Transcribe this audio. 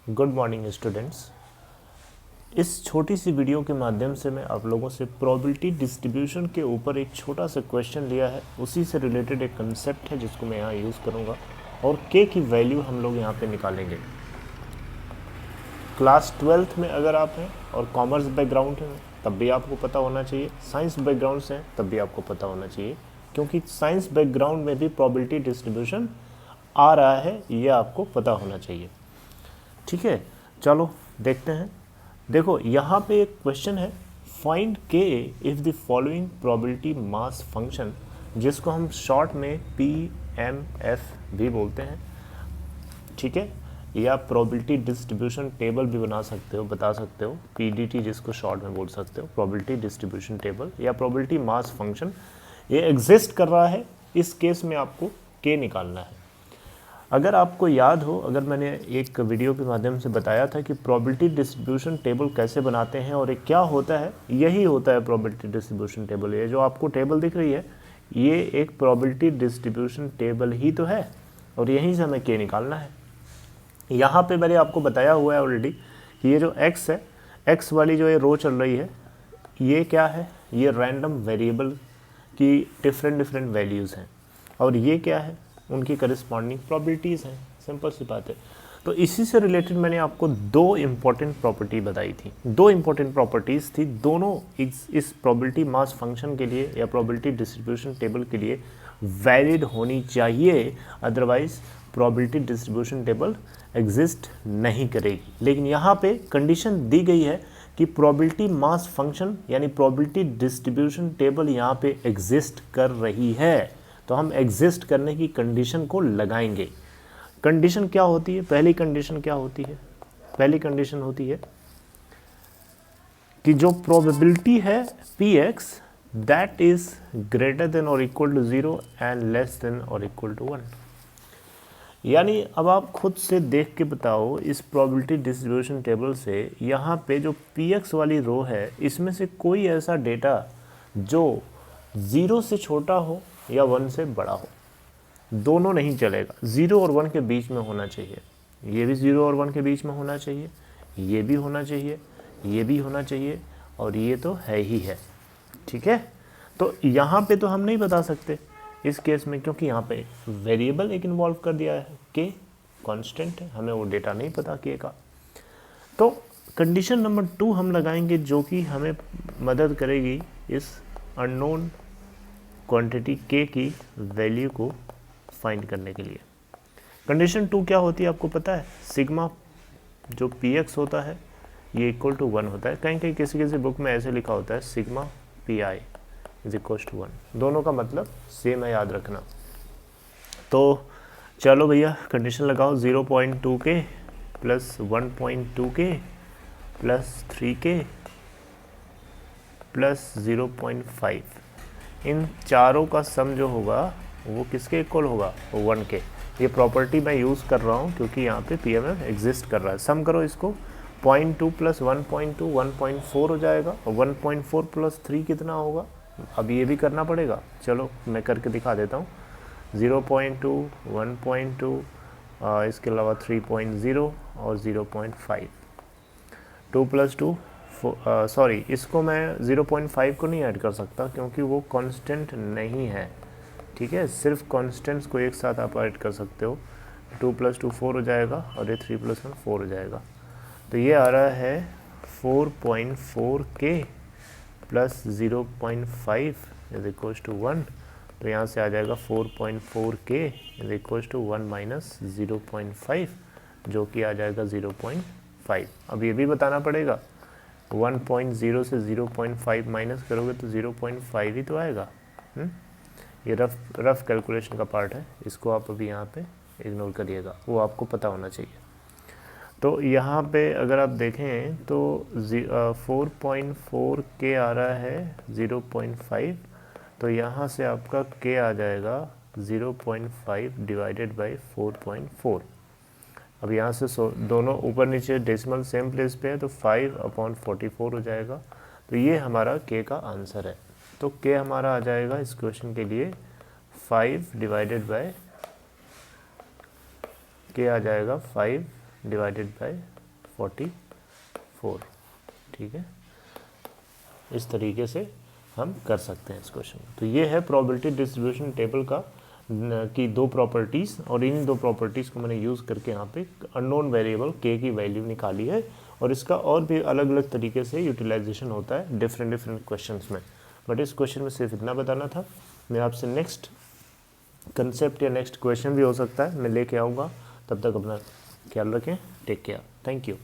Good morning students. इस छोटी सी video के माध्यम से मैं आप लोगों से प्रोबेबिलिटी डिस्ट्रीब्यूशन के ऊपर एक छोटा सा क्वेश्चन लिया है, उसी से रिलेटेड एक कंसेप्ट है जिसको मैं यहाँ यूज़ करूँगा और के की वैल्यू हम लोग यहाँ पे निकालेंगे। क्लास 12th में अगर आप हैं और कॉमर्स बैकग्राउंड है तब भी आपको पता होना चाहिए, साइंस बैकग्राउंड से हैं तब भी आपको पता होना चाहिए, क्योंकि साइंस बैकग्राउंड में भी प्रोबेबिलिटी डिस्ट्रीब्यूशन आ रहा है, ये आपको पता होना चाहिए। ठीक है, चलो देखते हैं। देखो यहाँ पे एक क्वेश्चन है, फाइंड के if the following probability mass function, जिसको हम शॉर्ट में PMF भी बोलते हैं। ठीक है, या प्रोबेबिलिटी डिस्ट्रीब्यूशन टेबल भी बता सकते हो PDT, जिसको शॉर्ट में बोल सकते हो, प्रोबेबिलिटी डिस्ट्रीब्यूशन टेबल या प्रोबेबिलिटी मास फंक्शन, ये एग्जिस्ट कर रहा है। इस केस में आपको के निकालना है। अगर आपको याद हो, अगर मैंने एक वीडियो के माध्यम से बताया था कि प्रोबेबिलिटी डिस्ट्रीब्यूशन टेबल कैसे बनाते हैं और ये क्या होता है, यही होता है प्रोबेबिलिटी डिस्ट्रीब्यूशन टेबल। ये जो आपको टेबल दिख रही है, ये एक प्रोबेबिलिटी डिस्ट्रीब्यूशन टेबल ही तो है और यहीं से हमें के निकालना है। यहाँ पे मैंने आपको बताया हुआ है ऑलरेडी कि ये जो x है, x वाली जो ये रो चल रही है, ये क्या है, ये रैंडम वेरिएबल की डिफरेंट वैल्यूज़ हैं और ये क्या है, उनकी करस्पॉन्डिंग प्रोबेबिलिटीज़ हैं। सिंपल सी बात है। तो इसी से रिलेटेड मैंने आपको दो इम्पॉर्टेंट प्रॉपर्टी बताई थी, दो इम्पॉर्टेंट प्रॉपर्टीज़ थी, दोनों इस प्रोबेबिलिटी मास फंक्शन के लिए या प्रोबेबिलिटी डिस्ट्रीब्यूशन टेबल के लिए वैलिड होनी चाहिए, otherwise probability distribution table exist नहीं करेगी। लेकिन यहाँ पे कंडीशन दी गई है कि प्रोबेबिलिटी मास फंक्शन यानी प्रोबेबिलिटी डिस्ट्रीब्यूशन टेबल यहाँ पे एग्जिस्ट कर रही है, तो हम एग्जिस्ट करने की कंडीशन को लगाएंगे। कंडीशन क्या होती है? पहली कंडीशन क्या होती है? पहली कंडीशन होती है कि जो प्रोबेबिलिटी है Px that is greater than और equal to 0 and less than और इक्वल टू 1। यानी अब आप खुद से देख के बताओ, इस प्रोबेबिलिटी डिस्ट्रीब्यूशन टेबल से यहाँ पे जो Px वाली रो है, इसमें से कोई ऐसा डेटा जो 0 से छोटा हो या 1 से बड़ा हो, दोनों नहीं चलेगा, 0 और 1 के बीच में होना चाहिए। ये भी 0 और 1 के बीच में होना चाहिए, ये भी होना चाहिए, ये भी होना चाहिए और ये तो है ही है। ठीक है, तो यहाँ पे तो हम नहीं बता सकते इस केस में, क्योंकि यहाँ पे वेरिएबल एक इन्वॉल्व कर दिया है, के कांस्टेंट है, हमें वो डेटा नहीं पता के का। तो कंडीशन नंबर 2 हम लगाएंगे, जो कि हमें मदद करेगी इस अननोन क्वांटिटी के की वैल्यू को फाइंड करने के लिए। कंडीशन 2 क्या होती है आपको पता है? सिग्मा जो Px होता है ये इक्वल टू 1 होता है। कहीं कहीं किसी बुक में ऐसे लिखा होता है sigma Pi is equal to 1। दोनों का मतलब सेम है, याद रखना। तो चलो भैया कंडीशन लगाओ, 0.2 के प्लस 1.2 के प्लस 3 के प्लस 0.5, इन चारों का सम जो होगा वो किसके इक्वल होगा? 1 के। ये प्रॉपर्टी मैं यूज़ कर रहा हूँ क्योंकि यहाँ पे PMF एग्जिस्ट कर रहा है। सम करो इसको, 0.2 प्लस 1.2 1.4 हो जाएगा और 1.4 प्लस 3 कितना होगा? अब ये भी करना पड़ेगा, चलो मैं करके दिखा देता हूँ। 0.2 1.2 इसके अलावा 3.0 और 0.5, 2 प्लस 2 सॉरी, इसको मैं 0.5 को नहीं ऐड कर सकता क्योंकि वो कांस्टेंट नहीं है। ठीक है, सिर्फ कांस्टेंट्स को एक साथ आप ऐड कर सकते हो। 2 प्लस 2 4 हो जाएगा और ये 3 प्लस 1 4 हो जाएगा। तो ये आ रहा है 4.4 के प्लस 0.5 इज इक्वल टू 1। तो यहाँ से आ जाएगा 4.4 के इज इक्वल टू 1 माइनस 0.5, जो कि आ जाएगा 0.5। अब ये भी बताना पड़ेगा, 1.0 से 0.5 माइनस करोगे तो 0.5 ही तो आएगा। ये रफ कैलकुलेशन का पार्ट है, इसको आप अभी यहाँ पे इग्नोर करिएगा, वो आपको पता होना चाहिए। तो यहाँ पे अगर आप देखें तो 4.4 के आ रहा है 0.5, तो यहाँ से आपका के आ जाएगा 0.5 डिवाइडेड बाई 4.4। अब यहाँ से दोनों ऊपर नीचे डेसिमल सेम प्लेस पे है, तो 5/44 हो जाएगा। तो ये हमारा के का आंसर है। तो के हमारा आ जाएगा इस क्वेश्चन के लिए 5 डिवाइडेड बाय के आ जाएगा 5 डिवाइडेड बाय 44, ठीक है। इस तरीके से हम कर सकते हैं इस क्वेश्चन को। तो ये है प्रोबेबिलिटी डिस्ट्रीब्यूशन टेबल का की दो प्रॉपर्टीज़, और इन दो प्रॉपर्टीज़ को मैंने यूज़ करके यहाँ पे अननोन वेरिएबल k की वैल्यू निकाली है। और इसका और भी अलग अलग तरीके से यूटिलाइजेशन होता है डिफरेंट क्वेश्चंस में, बट इस क्वेश्चन में सिर्फ इतना बताना था। मैं आपसे नेक्स्ट कंसेप्ट या नेक्स्ट क्वेश्चन भी हो सकता है मैं लेके आऊँगा। तब तक अपना ख्याल रखें। Take care. Thank you.